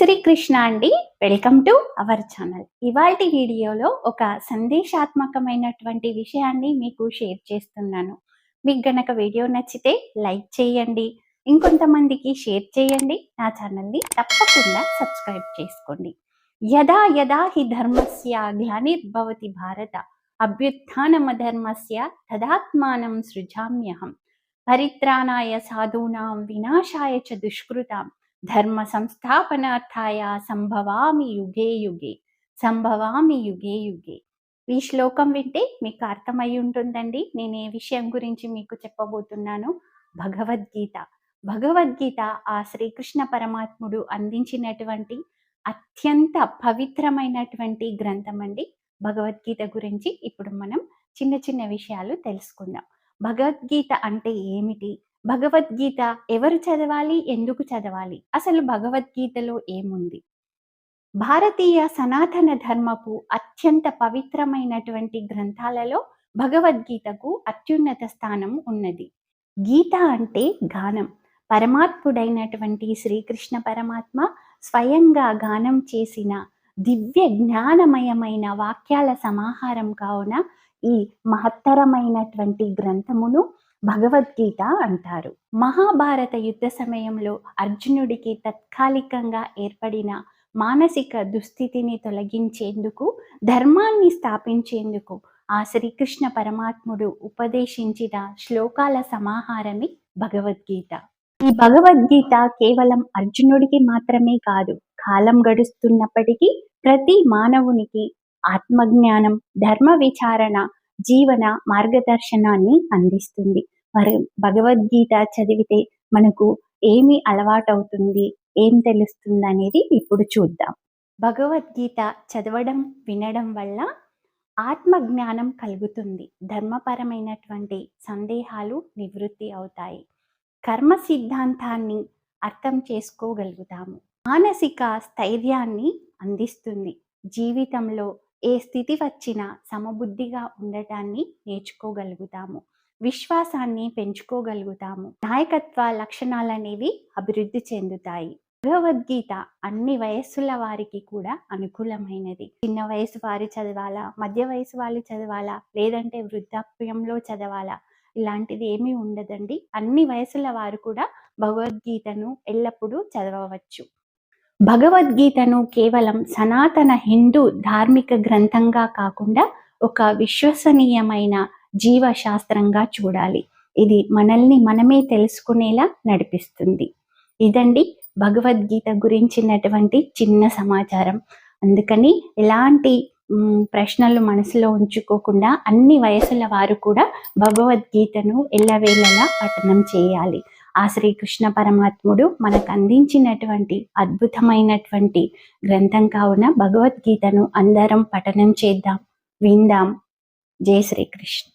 శ్రీకృష్ణ అండి. Welcome to our channel. ఇవాల్టి వీడియోలో ఒక సందేశాత్మకమైనటువంటి విషయాన్ని మీకు షేర్ చేస్తున్నాను. మీకు గనక వీడియో నచ్చితే లైక్ చేయండి, ఇంకొంతమందికి షేర్ చేయండి, నా ఛానల్ని తప్పకుండా సబ్స్క్రైబ్ చేసుకోండి. యదా యదా హి ధర్మస్య గ్లానిర్భవతి భారత అభ్యుత్థానమధర్మస్య తదాత్మానం సృజామ్యహం పరిత్రాణాయ సాధూనాం వినాశాయ చ దుష్కృతాం ధర్మ సంస్థాపనార్థాయ సంభవామి యుగే యుగే సంభవామి యుగే యుగే. ఈ శ్లోకం వింటే మీకు అర్థమై ఉంటుందండి నేను ఏ విషయం గురించి మీకు చెప్పబోతున్నాను. భగవద్గీత. భగవద్గీత ఆ శ్రీకృష్ణ పరమాత్ముడు అందించినటువంటి అత్యంత పవిత్రమైనటువంటి గ్రంథం అండి. భగవద్గీత గురించి ఇప్పుడు మనం చిన్న చిన్న విషయాలు తెలుసుకుందాం. భగవద్గీత అంటే ఏమిటి, భగవద్గీత ఎవరు చదవాలి, ఎందుకు చదవాలి, అసలు భగవద్గీతలో ఏముంది? భారతీయ సనాతన ధర్మపు అత్యంత పవిత్రమైనటువంటి గ్రంథాలలో భగవద్గీతకు అత్యున్నత స్థానం ఉన్నది. గీత అంటే గానం. పరమాత్ముడైనటువంటి శ్రీకృష్ణ పరమాత్మ స్వయంగా గానం చేసిన దివ్య జ్ఞానమయమైన వాక్యాల సమాహారం కావున ఈ మహత్తరమైనటువంటి గ్రంథమును భగవద్గీత అంటారు. మహాభారత యుద్ధ సమయంలో అర్జునుడికి తాత్కాలికంగా ఏర్పడిన మానసిక దుస్థితిని తొలగించేందుకు, ధర్మాన్ని స్థాపించేందుకు ఆ శ్రీకృష్ణ పరమాత్ముడు ఉపదేశించిన శ్లోకాల సమాహారమే భగవద్గీత. ఈ భగవద్గీత కేవలం అర్జునుడికి మాత్రమే కాదు, కాలం గడుస్తున్నప్పటికీ ప్రతి మానవునికి ఆత్మజ్ఞానం, ధర్మ విచారణ, జీవన మార్గదర్శనాన్ని అందిస్తుంది. మరి భగవద్గీత చదివితే మనకు ఏమి అలవాటవుతుంది, ఏం తెలుస్తుంది అనేది ఇప్పుడు చూద్దాం. భగవద్గీత చదవడం, వినడం వల్ల ఆత్మజ్ఞానం కలుగుతుంది. ధర్మపరమైనటువంటి సందేహాలు నివృత్తి అవుతాయి. కర్మ సిద్ధాంతాన్ని అర్థం చేసుకోగలుగుతాము. మానసిక స్థైర్యాన్ని అందిస్తుంది. జీవితంలో ఏ స్థితి వచ్చినా సమబుద్ధిగా ఉండటాన్ని నేర్చుకోగలుగుతాము. విశ్వాసాన్ని పెంచుకోగలుగుతాము. నాయకత్వ లక్షణాలు అనేవి అభివృద్ధి చెందుతాయి. భగవద్గీత అన్ని వయస్సుల వారికి కూడా అనుకూలమైనది. చిన్న వయసు వారు చదవాలా, మధ్య వయసు వాళ్ళు చదవాలా, లేదంటే వృద్ధాప్యంలో చదవాలా, ఇలాంటిది ఏమీ ఉండదండి. అన్ని వయసుల వారు కూడా భగవద్గీతను ఎల్లప్పుడూ చదవవచ్చు. భగవద్గీతను కేవలం సనాతన హిందూ ధార్మిక గ్రంథంగా కాకుండా ఒక విశ్వసనీయమైన జీవశాస్త్రంగా చూడాలి. ఇది మనల్ని మనమే తెలుసుకునేలా నడిపిస్తుంది. ఇదండి భగవద్గీత గురించినటువంటి చిన్న సమాచారం. అందుకని ఎలాంటి ప్రశ్నలు మనసులో ఉంచుకోకుండా అన్ని వయసుల వారు కూడా భగవద్గీతను ఎల్లవేళలా పఠనం చేయాలి. ఆ శ్రీకృష్ణ పరమాత్ముడు మనకు అందించినటువంటి అద్భుతమైనటువంటి గ్రంథం కావున భగవద్గీతను అందరం పఠనం చేద్దాం, విందాం. జై శ్రీకృష్ణ.